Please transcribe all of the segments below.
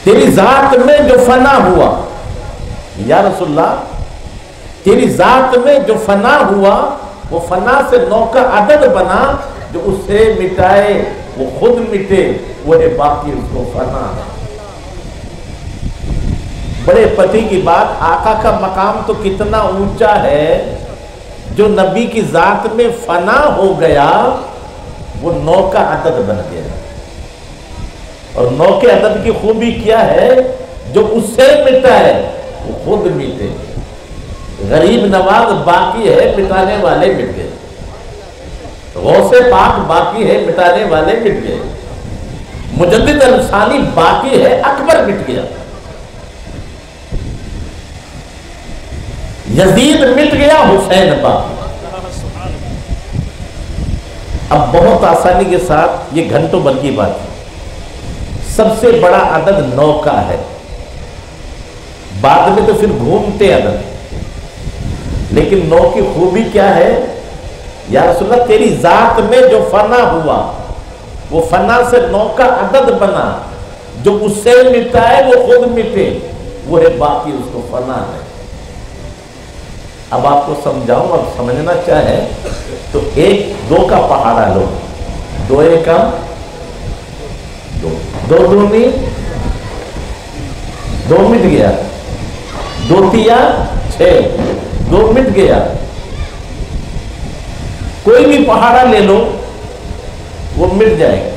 تیری ذات میں جو فنا ہوا، یا رسول اللہ تیری ذات میں جو فنا ہوا وہ فنا سے نو کا عدد بنا، جو اس سے مٹائے وہ خود مٹے، وہ ہے باقی اس کو فنا ہے۔ بڑے پتی کی بات، آقا کا مقام تو کتنا اونچا ہے، جو نبی کی ذات میں فنا ہو گیا وہ نو کا عدد بن گیا۔ اور نو کے عدد کی خوبی کیا ہے؟ جو اس سے مٹا ہے وہ خود مٹے۔ غریب نواز باقی ہے، مٹانے والے مٹ گئے۔ غوث پاک باقی ہے، مٹانے والے مٹ گئے۔ مجدد الثانی باقی ہے، اکبر مٹ گیا۔ یزید مٹ گیا، حسین باقی۔ اب بہت آسانی کے ساتھ، یہ گھنٹوں بھر کی بات ہے، سب سے بڑا عدد 9 کا ہے، بعد میں تو پھر گھومتے عدد، لیکن 9 کی خوبی کیا ہے؟ یا رسول اللہ تیری ذات میں جو فنا ہوا وہ فنا سے 9 کا عدد بنا، جو اس سے مٹا ہے وہ خود مٹے، وہ ہے باقی اس کو فنا ہے۔ اب آپ کو سمجھاؤں، اب سمجھنا چاہے تو 1 2 کا پہاڑا لو، 2 ایکم 2، 2 دونی 2 مٹ گیا، 2 تیا 6، 2 مٹ گیا۔ کوئی بھی پہاڑا لے لو وہ مٹ جائے گا،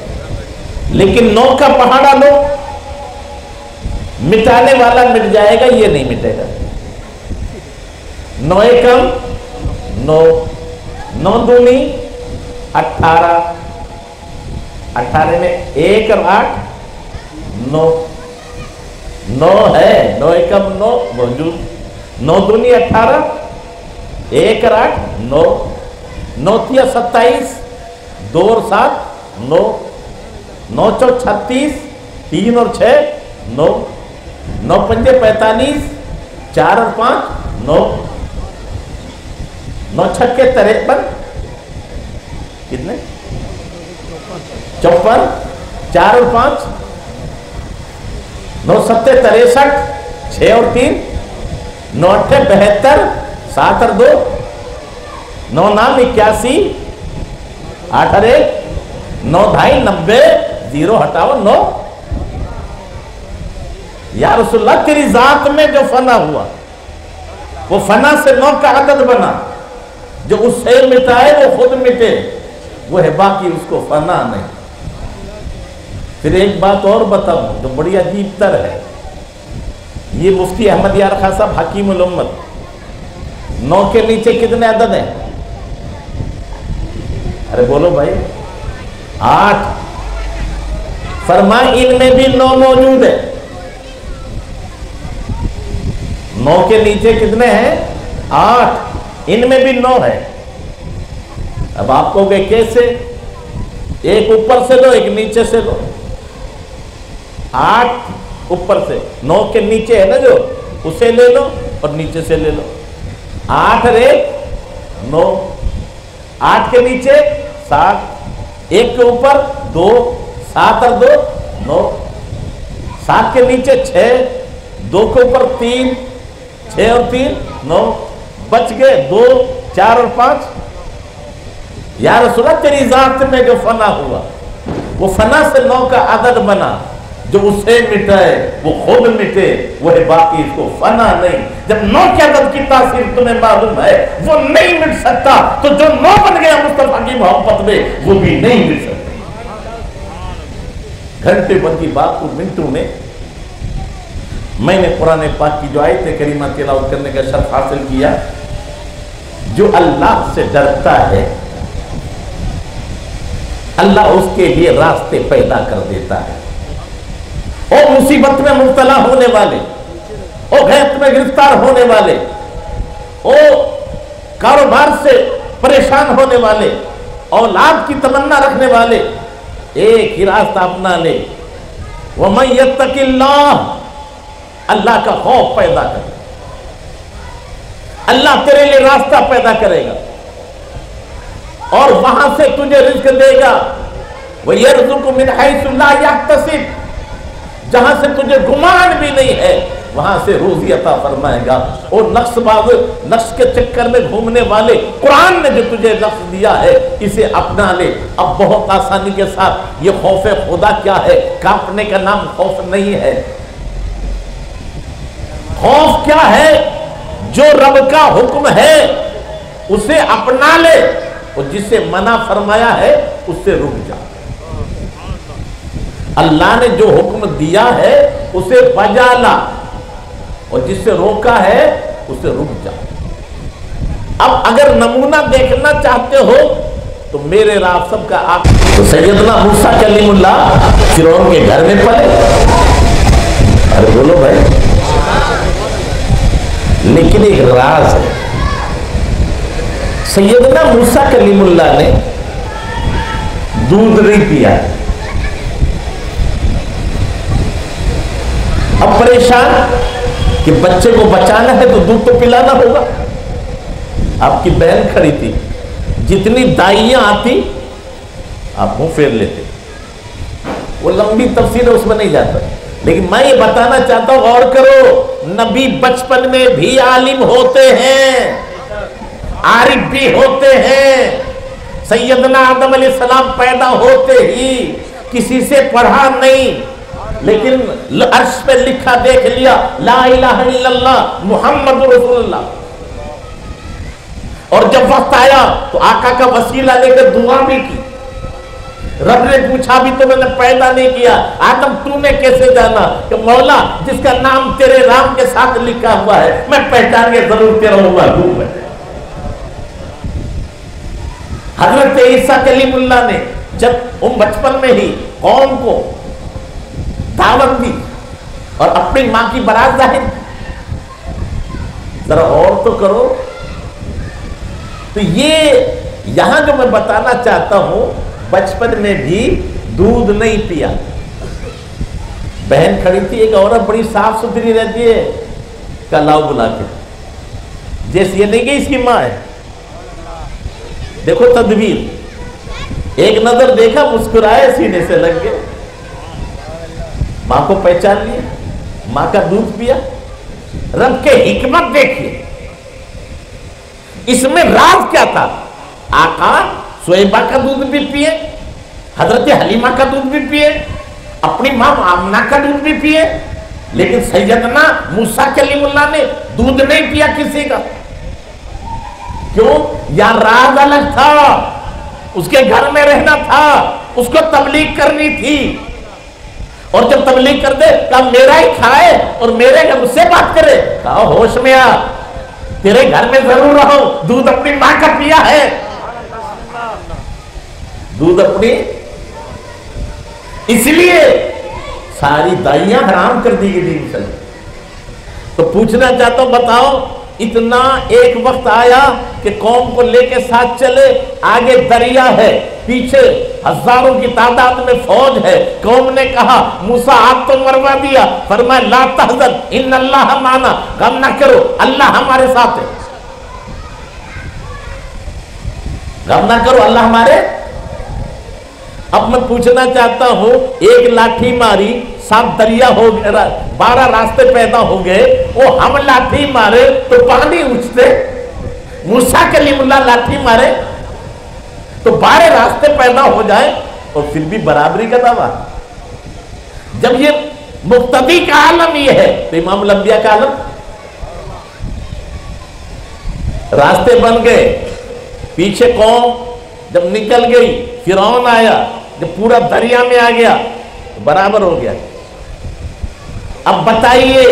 لیکن 9 کا پہاڑا لو، مٹانے والا مٹ جائے گا، یہ نہیں مٹے گا۔ 9 ایکم 9، 9 دونی 18، 18 میں 1 اور 8 9، 9 ہے، 9 ایکم 9 موجود، 9 دونی 18، 1 اور 8 9، 9 تیا 27، 2 اور 7 9، 9 چو 36، 3 اور 6 9، 9 پنجے 45، 4 اور 5 9، 9 چھکے 53، کتنے 54، 4 اور 5 9 ستے 63، 6 اور 3 9 اٹھے 72، 7 اور 2 9 نام 81، 8 اور 1 9 ڈھائی 90، 0 ہٹاؤ 9۔ یا رسول اللہ تیری ذات میں جو فنا ہوا وہ فنا سے 9 کا عدد بنا، جو اس سے مٹائے وہ خود مٹے، وہ ہے باقی اس کو فنا نہیں۔ پھر ایک بات اور بتاؤں جو بڑی عجیب تر ہے، یہ مفتی احمد یار خان صاحب حکیم الامت، 9 کے نیچے کتنے عدد ہیں؟ ارے بولو بھائی، 8۔ فرمائے ان میں بھی 9 موجود ہے۔ 9 کے نیچے کتنے ہیں؟ 8، ان میں بھی 9 ہے۔ اب آپ کہو گے کیسے؟ ایک اوپر سے لو، ایک نیچے سے لو۔ 8 اوپر سے، 9 کے نیچے ہے نا جو، اسے لے لو اور نیچے سے لے لو۔ 8 اور 1 9، 8 کے نیچے 7، 1 کے اوپر 2، 7 اور 2 9، 7 کے نیچے 6، 2 کے اوپر 3، 6 اور 3 9، بچ گئے 2، 4 اور 5۔ یا رسول اللہ تیری ذات میں جو فنا ہوا وہ فنا سے 9 کا عدد بنا، جو اسے مٹائے وہ خود مٹے، وہ ہے باقی اس کو فنا نہیں۔ جب 9 کے عدد کی تاثیر تمہیں معلوم ہے وہ نہیں مٹ سکتا، تو جو 9 بن گیا مصطفیٰ کی محبت میں وہ بھی نہیں مٹ سکتا۔ گھنٹے بھر کی بات کو منٹوں میں میں نے قرآن پاک کی جو آیت کریمہ تلاوت کرنے کا شرف حاصل کیا۔ جو اللہ سے ڈرتا ہے اللہ اس کے لیے راستے پیدا کر دیتا ہے۔ اور مصیبت میں مبتلا ہونے والے، اور غیبت میں گرفتار ہونے والے، اور کاروبار سے پریشان ہونے والے، اولاد کی تمنا رکھنے والے، ایک ہی راستہ اپنا لے، وَمَن يَتَّقِ اللَّهَ، اللہ کا خوف پیدا کر، اللہ تیرے لیے راستہ پیدا کرے گا اور وہاں سے تجھے رزق دے گا۔ وَيَرْزُقُ مِنْ حَيْثُ لَا يَحْتَسِبُ، جہاں سے تجھے گمان بھی نہیں ہے وہاں سے روزی عطا فرمائے گا۔ اور نقص باز نقص کے چکر میں گھومنے والے، قرآن نے جو تجھے نقص دیا ہے اسے اپنا لے۔ اب بہت آسانی کے ساتھ یہ خوف خدا کیا ہے؟ کانپنے کا نام خوف نہیں ہے۔ خوف کیا ہے؟ جو رب کا حکم ہے اسے اپنا لے، اور جسے منع فرمایا ہے اس سے رک جا۔ اللہ نے جو حکم دیا ہے اسے بجا لا، اور جس سے روکا ہے اس سے رک جا۔ اب اگر نمونہ دیکھنا چاہتے ہو تو میرے رات سب کا آپ تو سیدنا موسیٰ کلیم اللہ فرعون کے گھر میں پلے۔ ارے بولو بھائی، لیکن ایک راز ہے، سیدنا موسیٰ کلیم اللہ نے دودھ نہیں پیا۔ اب پریشان کہ بچے کو بچانا ہے تو دودھ تو پلانا ہوگا۔ آپ کی بہن کھڑی تھی، جتنی دائیاں آتی آپ منہ پھیر لیتے۔ وہ لمبی تفسیر ہے، اس میں نہیں جاتا، لیکن میں یہ بتانا چاہتا ہوں، غور کرو، نبی بچپن میں بھی عالم ہوتے ہیں، عارف بھی ہوتے ہیں۔ سیدنا آدم علیہ السلام پیدا ہوتے ہی کسی سے پڑھا نہیں، لیکن عرش پہ لکھا دیکھ لیا لا الہ الا اللہ محمد رسول اللہ۔ اور جب وقت آیا تو آقا کا وسیلہ لے کر دعا بھی کی۔ رب نے پوچھا بھی تو میں نے پیدا نہیں کیا، آدم تو نے کیسے جانا؟ کہ مولا جس کا نام تیرے رام کے ساتھ لکھا ہوا ہے میں پہچان کے ضرور تیرا ہوا دوں ہے۔ حضرت عیسیٰ کلیم اللہ نے جب بچپن میں ہی قوم کو دعوت دی اور اپنی ماں کی برات ظاہر، ذرا اور تو کرو۔ تو یہ یہاں جو میں بتانا چاہتا ہوں، بچپن میں بھی دودھ نہیں پیا۔ بہن کھڑی تھی، ایک عورت بڑی صاف ستھری رہتی ہے، کہ لاؤ بلا کے، جیسے یہ نہیں کہ اس کی ماں ہے۔ دیکھو تدبیر، ایک نظر دیکھا، مسکرائے، سینے سے لگ گئے، ماں کو پہچان لیا، ماں کا دودھ پیا۔ رب کے حکمت دیکھیے، اس میں راز کیا تھا؟ آقا سویبہ کا دودھ بھی پیے، حضرت حلیمہ کا دودھ بھی پیے، اپنی ماں آمنہ کا دودھ بھی پیے، لیکن سیدنا موسیٰ کلیم اللہ نے دودھ نہیں پیا کسی کا۔ کیوں؟ یا راز الگ تھا، اس کے گھر میں رہنا تھا، اس کو تبلیغ کرنی تھی، اور جب تبلیغ کر دے کہا میرا ہی کھائے اور میرے گھر سے بات کرے، کہا ہوش میں آ، تیرے گھر میں ضرور رہو، دودھ اپنی ماں کا پیا ہے، دودھ اپنی۔ اس لیے ساری دائیاں حرام کر دی گئی دین سے۔ تو پوچھنا چاہتا ہوں، بتاؤ، اتنا ایک وقت آیا کہ قوم کو لے کے ساتھ چلے، آگے دریا ہے، پیچھے ہزاروں کی تعداد میں فوج ہے، قوم نے کہا موسیٰ آپ تو مروا دیا، فرمایا لا تحزن ان اللہ معنا، غم نہ کرو اللہ ہمارے ساتھ ہے، غم نہ کرو اللہ ہمارے۔ اب میں پوچھنا چاہتا ہوں، ایک لاٹھی ماری 7 دریا ہو گئے، 12 راستے پیدا ہو گئے، وہ ہم لاٹھی مارے تو پانی اٹھتے، موسیٰ کلیم اللہ لاٹھی مارے تو 12 راستے پیدا ہو جائے، اور پھر بھی برابری کا دعویٰ۔ جب یہ مقتدی کا عالم یہ ہے تو امام الانبیاء کا عالم، راستے بن گئے، پیچھے قوم جب نکل گئی، فرعون آیا، جب پورا دریا میں آ گیا برابر ہو گیا۔ اب بتائیے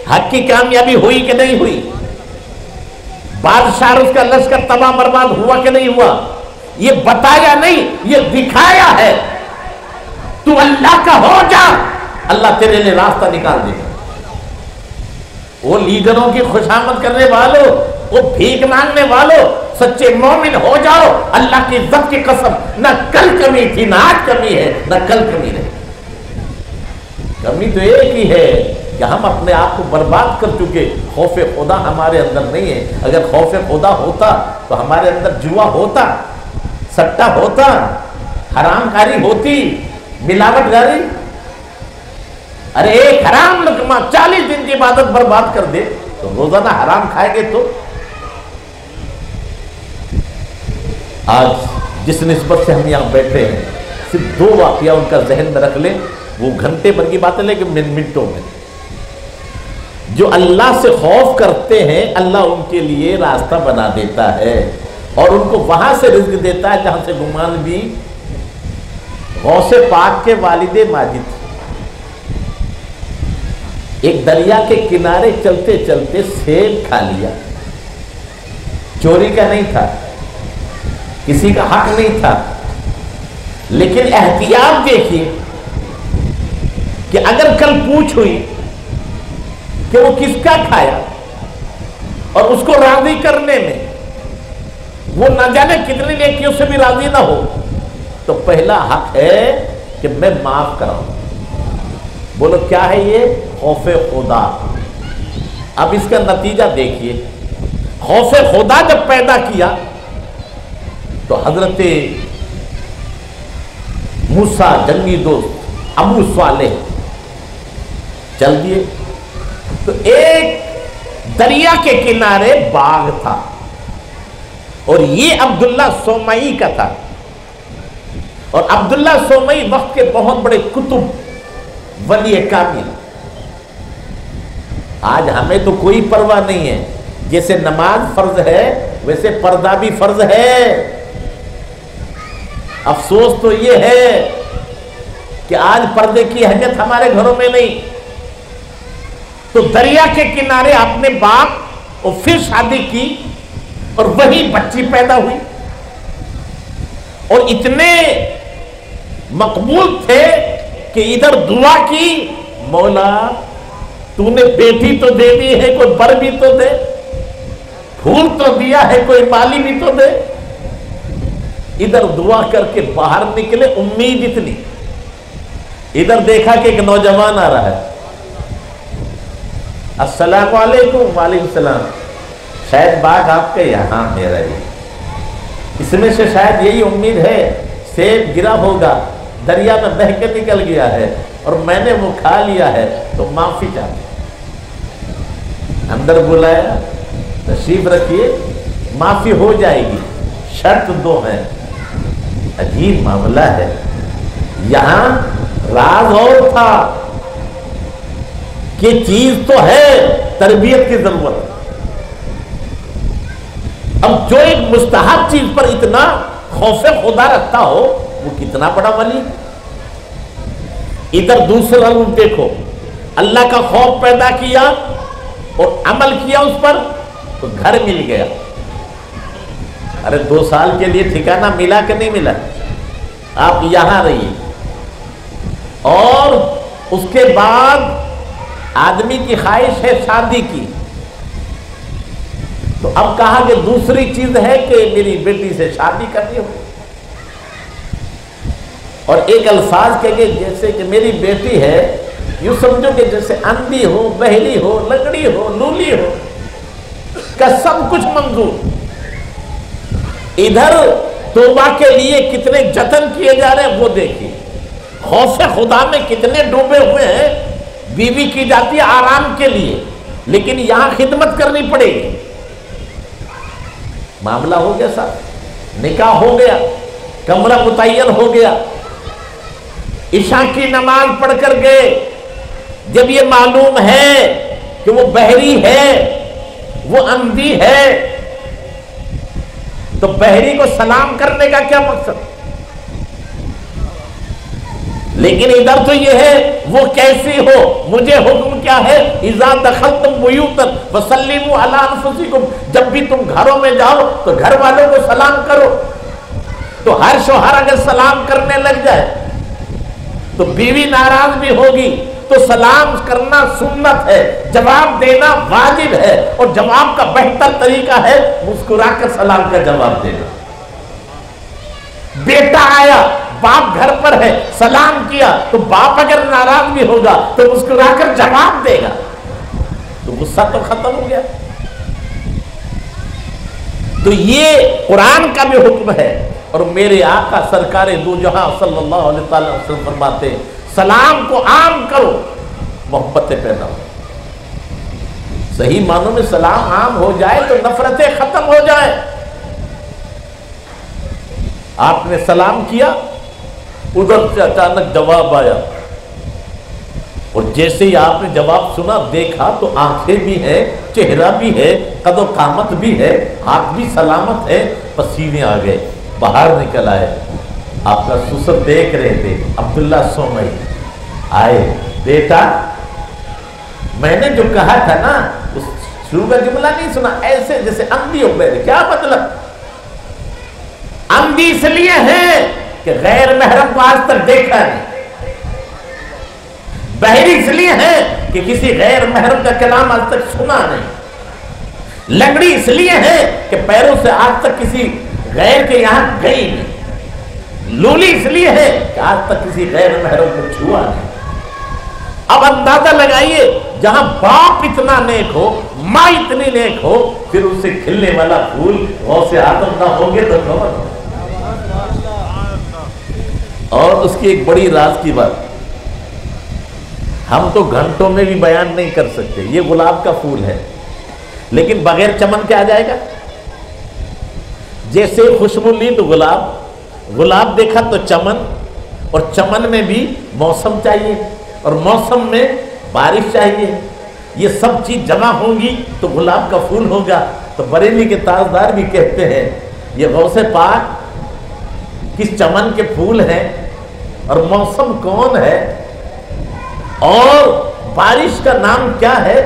حق کی کامیابی ہوئی کہ نہیں ہوئی؟ بادشاہ اس کا لشکر تباہ برباد ہوا کہ نہیں ہوا؟ یہ بتایا نہیں، یہ دکھایا ہے۔ تو اللہ کا ہو جا، اللہ تیرے لیے راستہ نکال دے گا۔ وہ لیڈروں کی خوشامد کرنے والوں، وہ بھیک مانگنے والوں، سچے مومن ہو جاؤ، اللہ کی عزت کی قسم، نہ کل کمی تھی نہ آج کمی ہے نہ کل کمی رہے۔ کمی تو ایک ہی ہے کہ ہم اپنے آپ کو برباد کر چکے، خوف خدا ہمارے اندر نہیں ہے۔ اگر خوف خدا ہوتا تو ہمارے اندر جوا ہوتا، سٹا ہوتا، حرام کاری ہوتی، ملاوٹ گاری، ارے ایک حرام لقمہ 40 دن کی عبادت برباد کر دے تو روزانہ حرام کھائیں گے تو؟ آج جس نسبت سے ہم یہاں بیٹھے ہیں صرف 2 واقعہ ان کا ذہن میں رکھ لیں، وہ گھنٹے بھر کی بات ہے لیکن منٹوں میں۔ جو اللہ سے خوف کرتے ہیں اللہ ان کے لیے راستہ بنا دیتا ہے اور ان کو وہاں سے رزق دیتا ہے جہاں سے گمان بھی۔ غوث پاک کے والد ماجد ایک دریا کے کنارے چلتے چلتے سیب کھا لیا، چوری کا نہیں تھا، کسی کا حق نہیں تھا، لیکن احتیاط دیکھیے کہ اگر کل پوچھ ہوئی کہ وہ کس کا کھایا اور اس کو راضی کرنے میں وہ نہ جانے کتنی نیکیوں سے بھی راضی نہ ہو، تو پہلا حق ہے کہ میں معاف کراؤں۔ بولو کیا ہے یہ؟ خوف خدا۔ اب اس کا نتیجہ دیکھیے، خوف خدا جب پیدا کیا تو حضرت موسیٰ جنگی دوست ابو صالح چل دیے، تو ایک دریا کے کنارے باغ تھا اور یہ عبداللہ سومئی کا تھا، اور عبداللہ سومئی وقت کے بہت بڑے کتب ولی کامل۔ آج ہمیں تو کوئی پرواہ نہیں ہے، جیسے نماز فرض ہے ویسے پردہ بھی فرض ہے۔ افسوس تو یہ ہے کہ آج پردے کی اہمیت ہمارے گھروں میں نہیں۔ تو دریا کے کنارے آپ نے باپ اور پھر شادی کی اور وہی بچی پیدا ہوئی، اور اتنے مقبول تھے کہ ادھر دعا کی، مولا تو نے بیٹی تو دے دی ہے، کوئی بر بھی تو دے، پھول تو دیا ہے، کوئی مالی بھی تو دے۔ ادھر دعا کر کے باہر نکلے، امید اتنی، ادھر دیکھا کہ ایک نوجوان آ رہا ہے، السلام علیکم۔ وعلیکم السلام۔ شاید باغ آپ کے یہاں میرا ہی، اس میں سے شاید یہی امید ہے، سیب گرا ہوگا، دریا میں بہہ کے نکل گیا ہے اور میں نے وہ کھا لیا ہے، تو معافی چاہتا ہوں۔ اندر بلایا، تشریف رکھیے، معافی ہو جائے گی، شرط 2 ہیں۔ عجیب معاملہ ہے، یہاں راز اور تھا کہ چیز تو ہے، تربیت کی ضرورت ہے۔ اب جو ایک مستحب چیز پر اتنا خوف خدا رکھتا ہو وہ کتنا بڑا ولی۔ ادھر دوسرا روپ دیکھو، اللہ کا خوف پیدا کیا اور عمل کیا اس پر، تو گھر مل گیا۔ ارے 2 سال کے لیے ٹھکانہ ملا کہ نہیں ملا؟ آپ یہاں رہیے، اور اس کے بعد آدمی کی خواہش ہے شادی کی، تو اب کہا کہ دوسری چیز ہے کہ میری بیٹی سے شادی کرنی ہو، اور ایک الفاظ کہے جیسے کہ میری بیٹی ہے، یوں سمجھو کہ جیسے اندھی ہو، بہلی ہو، لنگڑی ہو، لولی ہو، کا سب کچھ منظور۔ ادھر توبہ کے لیے کتنے جتن کیے جا رہے ہیں وہ دیکھیے، خوف خدا میں کتنے ڈوبے ہوئے ہیں۔ بیوی کی جاتی ہے آرام کے لیے، لیکن یہاں خدمت کرنی پڑے گی۔ معاملہ ہو گیا صاحب، نکاح ہو گیا، کمرہ متعین ہو گیا، عشاء کی نماز پڑھ کر گئے۔ جب یہ معلوم ہے کہ وہ بہری ہے، وہ اندھی ہے، تو بہری کو سلام کرنے کا کیا مقصد؟ لیکن ادھر تو یہ ہے وہ کیسی ہو، مجھے حکم کیا ہے، اذا دخلتم بیوتا فسلموا علی انفسکم، جب بھی تم گھروں میں جاؤ تو گھر والوں کو سلام کرو۔ تو ہر شوہر اگر سلام کرنے لگ جائے تو بیوی ناراض بھی ہوگی، تو سلام کرنا سنت ہے، جواب دینا واجب ہے، اور جواب کا بہتر طریقہ ہے مسکرا کر سلام کا جواب دینا۔ بیٹا آیا، باپ گھر پر ہے، سلام کیا، تو باپ اگر ناراض بھی ہوگا تو مسکرا کر جواب دے گا، تو غصہ تو ختم ہو گیا۔ تو یہ قرآن کا بھی حکم ہے، اور میرے آقا سرکار دو جہاں صلی اللہ علیہ وسلم فرماتے ہیں سلام کو عام کرو، محبتیں پیدا ہوں. صحیح معنوں میں سلام عام ہو جائے تو نفرتیں ختم ہو جائیں. آپ نے سلام کیا، ادھر سے اچانک جواب آیا، اور جیسے ہی آپ نے جواب سنا دیکھا تو آنکھیں بھی ہیں، چہرہ بھی ہے، قد و قامت بھی ہے، ہاتھ بھی سلامت ہے، پسینے آ گئے، باہر نکل آئے. آپ کا سسر دیکھ رہے تھے، عبداللہ سومئی آئے. بیٹا میں نے جو کہا تھا نا اس شروع کا جملہ نہیں سنا، ایسے جیسے اندھی ہو گئے. کیا مطلب؟ اندھی اس لیے ہے کہ غیر محرم کو آج تک دیکھا نہیں، بہری اس لیے ہے کہ کسی غیر محرم کا کلام آج تک سنا نہیں، لنگڑی اس لیے ہے کہ پیروں سے آج تک کسی غیر کے یہاں گئی نہیں، لولی اس لیے ہے کہ آج تک کسی غیر محرم کو چھوا نہیں. اب اندازہ لگائیے، جہاں باپ اتنا نیک ہو، ماں اتنی نیک ہو، پھر اس سے کھلنے والا پھول غوث آدم نہ ہوگے تو کون ہو؟ اور اس کی ایک بڑی راز کی بات ہم تو گھنٹوں میں بھی بیان نہیں کر سکتے. یہ گلاب کا پھول ہے، لیکن بغیر چمن کے آ جائے گا. جیسے خوشبو لی تو گلاب دیکھا تو چمن، اور چمن میں بھی موسم چاہیے، اور موسم میں بارش چاہیے. یہ سب چیز جمع ہوں گی تو گلاب کا پھول ہوگا. تو بریلی کے تاجدار بھی کہتے ہیں یہ غوث پاک کس چمن کے پھول ہیں، اور موسم کون ہے، اور بارش کا نام کیا ہے.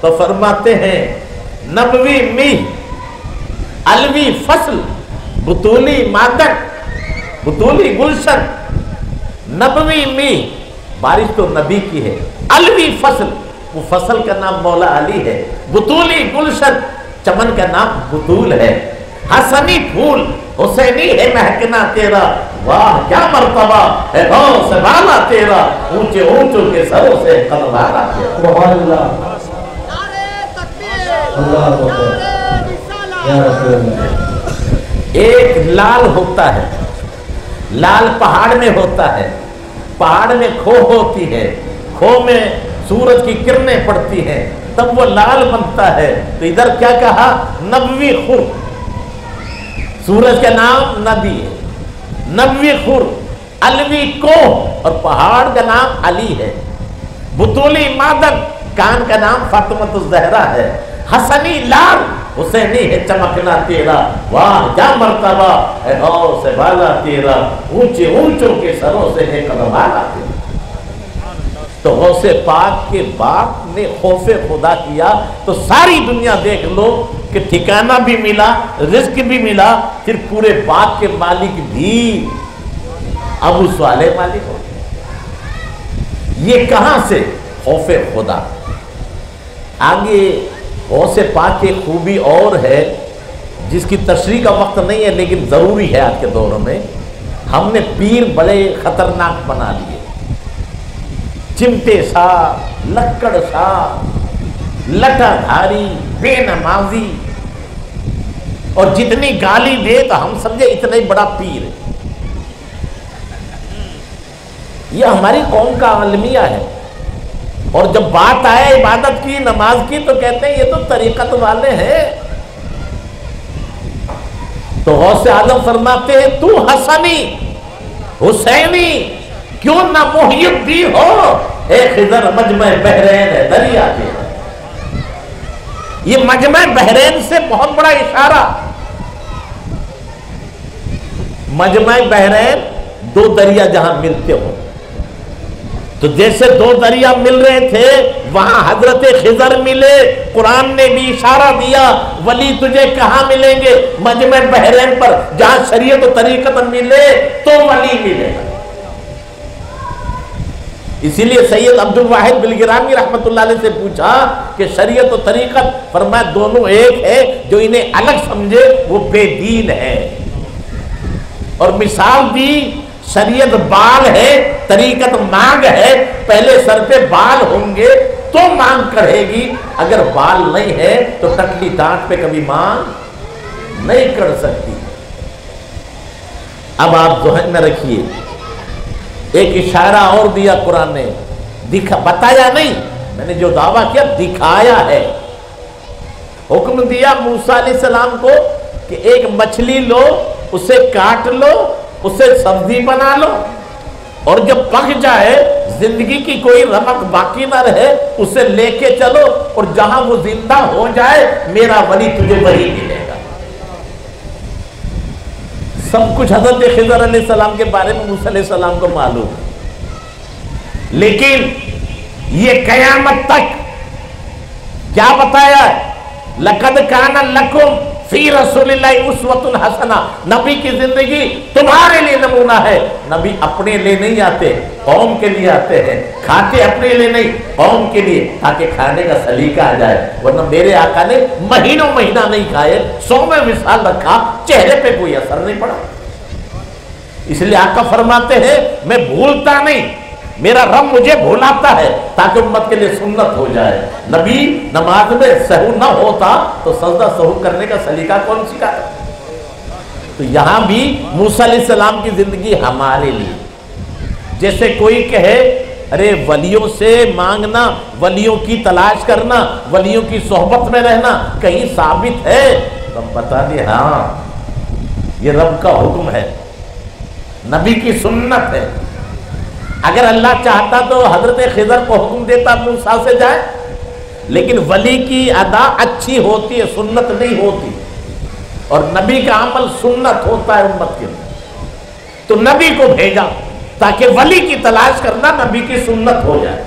تو فرماتے ہیں نبوی می، الوی فصل، بطولی مادک، بطولی گلشن. نبوی می بارش تو نبی کی ہے، الوی فصل وہ فصل کا نام مولا علی ہے، بطولی گلشن چمن کا نام بطول ہے. حسنی پھول حسینی ہے مہکنا تیرا، واہ کیا مرتبہ ہے غوث بالا تیرا، اونچے اونچوں کے سروں سے قدوالا تیرا. سبحان اللہ، اللہ اکبر یا رسول اللہ. ایک لال ہوتا ہے، لال پہاڑ میں ہوتا ہے، پہاڑ میں کھو ہوتی ہے، کھو میں سورج کی کرنیں پڑتی ہیں تب وہ لال بنتا ہے. تو ادھر کیا کہا؟ نبوی خور، سورج کا نام نبی ہے، نبوی خور، الوی کوہ اور پہاڑ کا نام علی ہے، بطولی مادن کان کا نام فاطمۃ الزہرا ہے، حسنی لال حسینی ہے چمکنا تیرا، واہ کیا مرتبہ ہے غوث بالا تیرا، اونچے اونچوں کے سروں سے ہے قدم آلا تیرا. تو غوث پاک کے باپ نے خوف خدا کیا تو ساری دنیا دیکھ لو کہ ٹھکانہ بھی ملا، رزق بھی ملا، پھر پورے باغ کے مالک بھی ابو صالح مالک ہو. یہ کہاں سے؟ خوف خدا. آگے غوث پاک کی خوبی اور ہے جس کی تشریح کا وقت نہیں ہے لیکن ضروری ہے آج کے دور میں. ہم نے پیر بڑے خطرناک بنا لیے، چمٹے سا، لکڑ سا، لٹا دھاری، بے نمازی، اور جتنی گالی دے تو ہم سمجھے اتنا ہی بڑا پیر ہے. یہ ہماری قوم کا المیہ ہے. اور جب بات آئے عبادت کی، نماز کی، تو کہتے ہیں یہ تو طریقت والے ہیں. تو غوث اعظم فرماتے ہیں تو حسنی حسینی کیوں نہ محی الدین ہو، اے خضر مجمع بحرین ہے دریا کے. یہ مجمع بحرین سے بہت بڑا اشارہ. مجمع بحرین دو دریا جہاں ملتے ہو، تو جیسے دو دریا مل رہے تھے وہاں حضرت خضر ملے. قرآن نے بھی اشارہ دیا ولی تجھے کہاں ملیں گے؟ مجمع بحرین پر، جہاں شریعت و طریقت ملے تو ولی ملے. اسی لیے سید عبد الواحد بلگرامی رحمت اللہ علیہ سے پوچھا کہ شریعت و طریقت، فرمایا دونوں ایک ہے، جو انہیں الگ سمجھے وہ بے دین ہے. اور مثال دی، شریعت بال ہے، طریقت مانگ ہے. پہلے سر پہ بال ہوں گے تو مانگ کرے گی، اگر بال نہیں ہے تو ٹکلی ڈانٹ پہ کبھی مانگ نہیں کر سکتی. اب آپ ذہن میں رکھیے، ایک اشارہ اور دیا قرآن نے بتایا نہیں، میں نے جو دعویٰ کیا دکھایا ہے۔ حکم دیا موسیٰ علیہ السلام کو کہ ایک مچھلی لو، اسے کاٹ لو، اسے سبزی بنا لو، اور جب پک جائے زندگی کی کوئی رمق باقی نہ رہے اسے لے کے چلو، اور جہاں وہ زندہ ہو جائے میرا ولی تجھے وہی ملے گا۔ سب کچھ حضرت خضر علیہ السلام کے بارے میں موسیٰ علیہ السلام کو معلوم، لیکن یہ قیامت تک کیا بتایا ہے؟ لَقَدْ كَانَ لَكُمْ فِي رَسُولِ اللَّهِ أُسْوَةٌ حَسَنَةٌ، نبی کی زندگی تمہارے لیے نمونہ ہے۔ نبی اپنے لیے نہیں آتے، قوم کے لیے آتے ہیں، کھاتے اپنے لیے نہیں قوم کے لیے، تاکہ کھانے کا سلیقہ آ جائے۔ ورنہ میرے آقا نے مہینوں مہینہ نہیں کھائے، 100 وصال رکھا، چہرے پہ کوئی اثر نہیں پڑا۔ اس لیے آقا فرماتے ہیں میں بھولتا نہیں، میرا رب مجھے بھولاتا ہے تاکہ امت کے لیے سنت ہو جائے۔ نبی نماز میں سہو نہ ہوتا تو سجدہ سہو کرنے کا سلیقہ کون سکھاتا؟ تو یہاں بھی موسیٰ علیہ السلام کی زندگی ہمارے لیے، جیسے کوئی کہے ارے ولیوں سے مانگنا، ولیوں کی تلاش کرنا، ولیوں کی صحبت میں رہنا کہیں ثابت ہے؟ تو بتا دیں ہاں یہ رب کا حکم ہے، نبی کی سنت ہے۔ اگر اللہ چاہتا تو حضرت خضر کو حکم دیتا موسیٰ سے جائے، لیکن ولی کی ادا اچھی ہوتی ہے، سنت نہیں ہوتی، اور نبی کا عمل سنت ہوتا ہے امت کے لیے، تو نبی کو بھیجا تاکہ ولی کی تلاش کرنا نبی کی سنت ہو جائے۔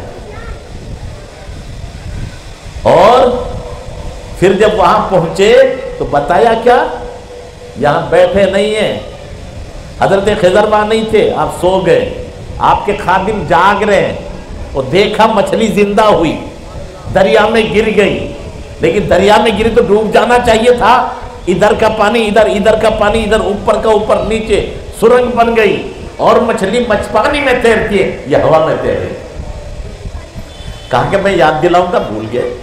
اور پھر جب وہاں پہنچے تو بتایا کیا؟ یہاں بیٹھے نہیں ہیں، حضرت خضر وہاں نہیں تھے، آپ سو گئے، آپ کے خادم جاگ رہے ہیں، اور دیکھا مچھلی زندہ ہوئی، دریا میں گر گئی، لیکن دریا میں گری تو ڈوب جانا چاہیے تھا، ادھر کا پانی ادھر، ادھر کا پانی ادھر، اوپر کا اوپر نیچے، سرنگ بن گئی، اور مچھلی پانی میں تیرتی ہے، یہ ہوا میں تیر رہی۔ کہا کہ میں یاد دلاؤں گا، بھول گئے،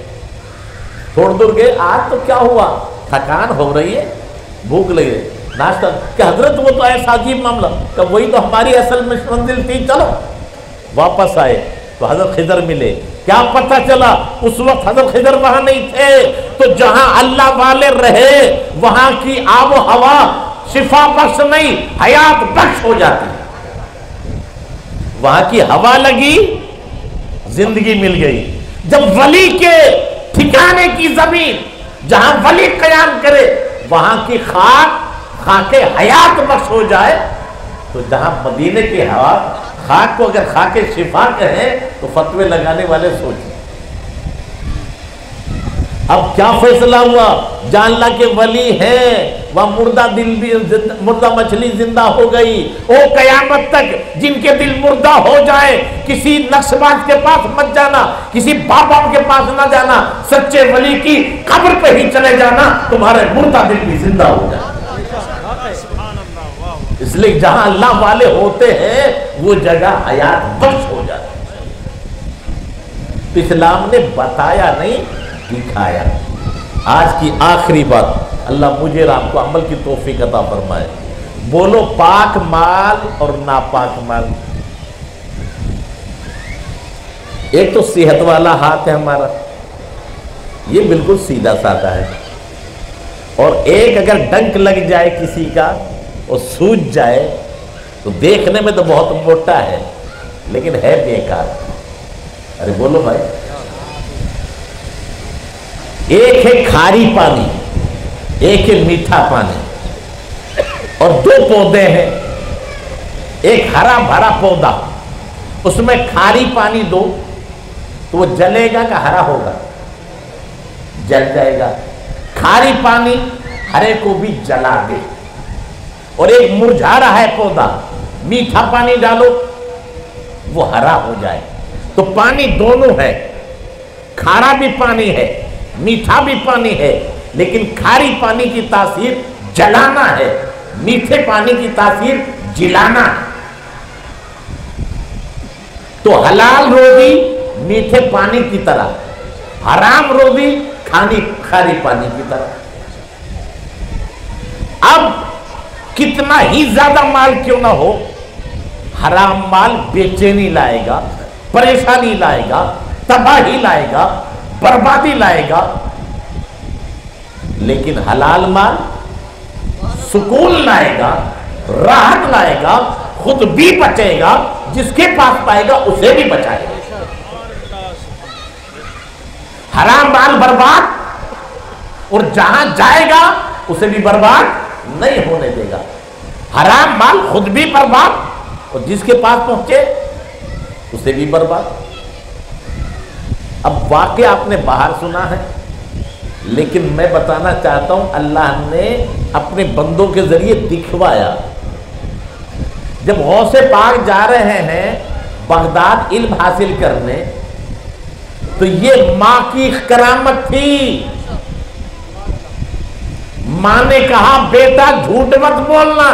تھوڑ دور گئے، آج تو کیا ہوا؟ تھکان ہو رہی ہے، بھوک لگے، ناشتہ، کہ حضرت وہ تو ایسا عجیب معاملہ، کہ وہی تو ہماری اصل منزل تھی، چلو۔ واپس آئے تو حضرت خضر ملے، کیا پتہ چلا؟ اس وقت حضرت خضر وہاں نہیں تھے، تو جہاں اللہ والے رہے وہاں کی آب و ہوا شفا بخش نہیں، حیات بخش ہو جاتی، وہاں کی ہوا لگی، زندگی مل گئی۔ جب ولی کے ٹھکانے کی زمین جہاں ولی قیام کرے وہاں کی خاک حیات بخش ہو جائے، تو جہاں مدینے کی ہوا خاک کو اگر خاک شفا کہیں تو فتوے لگانے والے سوچیں۔ اب کیا فیصلہ ہوا؟ جان لا کے ولی ہیں، وہاں مردہ دل بھی مردہ مچھلی زندہ ہو گئی۔ او قیامت تک جن کے دل مردہ ہو جائے، کسی نقش باز کے پاس مت جانا، کسی بابا کے پاس نہ جانا، سچے ولی کی قبر پہ ہی چلے جانا، تمہارے مردہ دل بھی زندہ ہو جائے۔ اس لیے جہاں اللہ والے ہوتے ہیں وہ جگہ حیات بخش ہو جاتی ہے۔ اسلام نے بتایا نہیں، دکھایا۔ آج کی آخری بات، اللہ مجھے اور آپ کو عمل کی توفیق عطا فرمائے۔ بولو پاک مال اور ناپاک مال۔ ایک تو صحت والا ہاتھ ہے ہمارا، یہ بالکل سیدھا سادہ ہے، اور ایک اگر ڈنک لگ جائے کسی کا اور سوج جائے تو دیکھنے میں تو بہت موٹا ہے لیکن ہے بیکار۔ ارے بولو بھائی، ایک ہے کھاری پانی، ایک ہے میٹھا پانی، اور دو پودے ہیں، ایک ہرا بھرا پودا، اس میں کھاری پانی دو تو وہ جلے گا کہ ہرا ہوگا؟ جل جائے گا۔ کھاری پانی ہرے کو بھی جلا دے، اور ایک مرجھا رہا ہے پودا، میٹھا پانی ڈالو وہ ہرا ہو جائے۔ تو پانی دونوں ہے، کھارا بھی پانی ہے، میٹھا بھی پانی ہے، لیکن کھاری پانی کی تاثیر جلانا ہے، میٹھے پانی کی تاثیر جلانا ہے۔ تو حلال روزی میٹھے پانی کی طرح، حرام روزی کھاری پانی کی طرح۔ اب کتنا ہی زیادہ مال کیوں نہ ہو، حرام مال بے چینی لائے گا، پریشانی لائے گا، تباہی لائے گا، بربادی لائے گا. لیکن حلال مال سکون لائے گا، راحت لائے گا، خود بھی بچے گا، جس کے پاس پائے گا اسے بھی بچائے گا. حرام مال برباد، اور جہاں جائے گا اسے بھی برباد نہیں ہونے دے گا. حرام مال خود بھی برباد اور جس کے پاس پہنچے اسے بھی برباد. اب واقعہ آپ نے باہر سنا ہے، لیکن میں بتانا چاہتا ہوں اللہ نے اپنے بندوں کے ذریعے دکھوایا. جب غوث پاک جا رہے ہیں بغداد علم حاصل کرنے، تو یہ ماں کی کرامت تھی. ماں نے کہا بیٹا جھوٹ مت بولنا.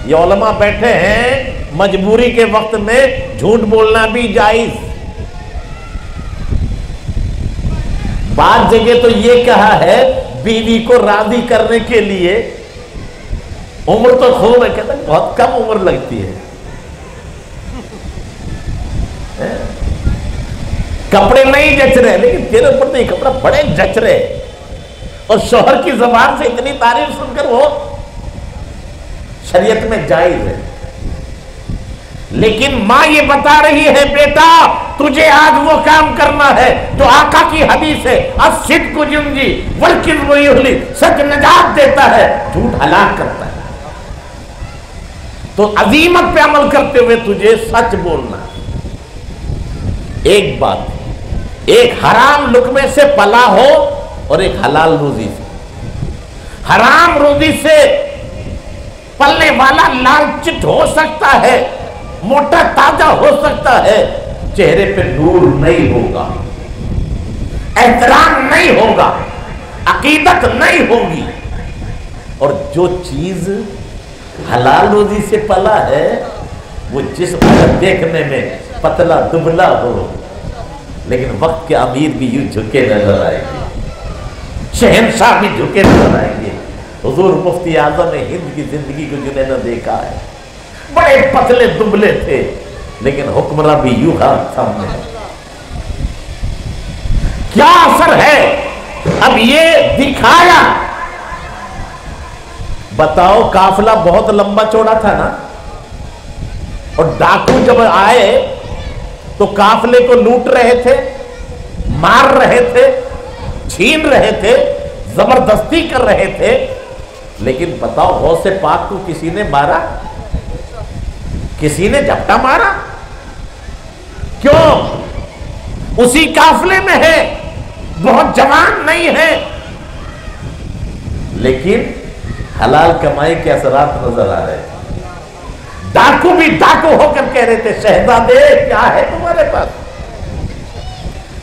یہ علماء بیٹھے ہیں، مجبوری کے وقت میں جھوٹ بولنا بھی جائز. بعض جگہ تو یہ کہا ہے بیوی کو راضی کرنے کے لیے، عمر تو خوب ہے، کہتا ہے بہت کم عمر لگتی ہے. کپڑے نہیں جچ رہے، لیکن تیرے اوپر تو یہ کپڑا بڑے جچ رہے. اور شوہر کی زبان سے اتنی تعریف سن کر وہ شریعت میں جائز ہے. لیکن ماں یہ بتا رہی ہے بیٹا تجھے آج وہ کام کرنا ہے جو آقا کی حدیث ہے، الصدق ینجی والکذب یہلک، سچ نجات دیتا ہے، جھوٹ ہلاک کرتا ہے. تو عزیمت پہ عمل کرتے ہوئے تجھے سچ بولنا. ایک بات، ایک حرام لقمے سے پلا ہو اور ایک حلال روزی سے. حرام روزی سے پلنے والا لالچت ہو سکتا ہے، موٹا تازہ ہو سکتا ہے، چہرے پہ نور نہیں ہوگا، احترام نہیں ہوگا، عقیدت نہیں ہوگی. اور جو چیز حلال روزی سے پلا ہے وہ جسم دیکھنے میں پتلا دبلا ہو، لیکن وقت کے امیر بھی یوں جھکے نظر آئے گے، شہنشاہ بھی جھکے نظر آئیں گے. حضور مفتی اعظم ہند کی زندگی کو جنہیں نہ دیکھا ہے، بڑے پتلے دبلے تھے لیکن حکمراں بھی یوں ہاتھ سامنے. کیا اثر ہے؟ اب یہ دکھایا. بتاؤ قافلہ بہت لمبا چوڑا تھا نا، اور ڈاکو جب آئے تو قافلے کو لوٹ رہے تھے، مار رہے تھے، چھین رہے تھے، زبردستی کر رہے تھے. لیکن بتاؤ غوث پاک کو کسی نے مارا؟ کسی نے جھپٹا مارا؟ کیوں؟ اسی قافلے میں ہے، بہت جوان نہیں ہے، لیکن حلال کمائی کے اثرات نظر آ رہے ہیں. ڈاکو بھی ڈاکو ہو کر کہہ رہے تھے شہزادے کیا ہے تمہارے پاس؟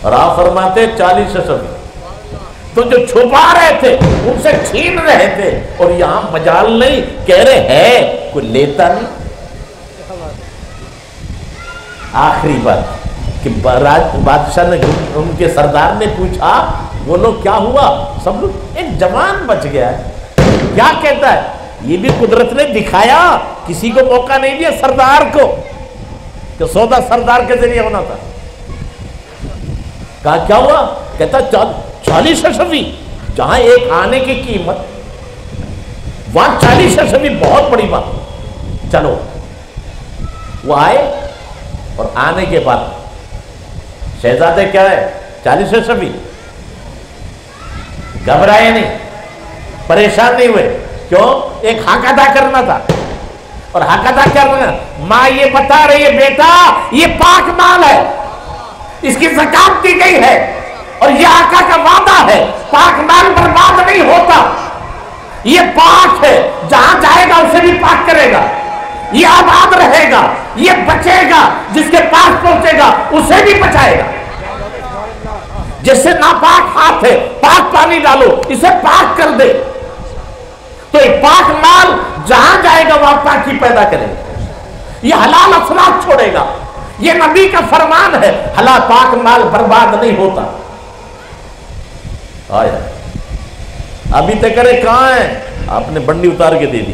اور آپ فرماتے 40 اشد. تو جو چھپا رہے تھے ان سے چھین رہے تھے، اور یہاں مجال نہیں، کہہ رہے ہے کوئی لیتا نہیں. آخری بات کہ بادشاہ نے ان کے سردار نے پوچھا وہ لوگ کیا ہوا؟ سب لوگ، ایک جوان بچ گیا ہے. کیا کہتا ہے؟ یہ بھی قدرت نے دکھایا، کسی کو موقع نہیں دیا سردار کو، کہ سودا سردار کے ذریعے ہونا تھا. کہا کیا ہوا؟ کہتا 40 اشوی، جہاں ایک آنے کی قیمت، وہاں 40 اشوی بہت بڑی بات. چلو وہ آئے، اور آنے کے بعد شہزادے کیا ہے 40 اشوی، گھبرائے نہیں، پریشان نہیں ہوئے. کیوں؟ ایک حق ادا کرنا تھا. اور حق ادا کرنا، ماں یہ بتا رہی ہے بیٹا یہ پاک مال ہے، اس کی زکات دی گئی ہے، اور یہ آقا کا وعدہ ہے پاک مال برباد نہیں ہوتا، یہ پاک ہے، جہاں جائے گا اسے بھی پاک کرے گا، یہ آباد رہے گا، یہ بچے گا، جس کے پاس پہنچے گا اسے بھی بچائے گا. جس سے ناپاک ہاتھ ہے پاک پانی ڈالو، اسے پاک کر دے. تو ایک پاک مال جہاں جائے گا وہاں پاکی پیدا کرے گا، یہ حلال اثرات چھوڑے گا. یہ نبی کا فرمان ہے، حلال پاک مال برباد نہیں ہوتا. آیا ابھی تک کرے کہاں ہے؟ آپ نے بنڈی اتار کے دے دی.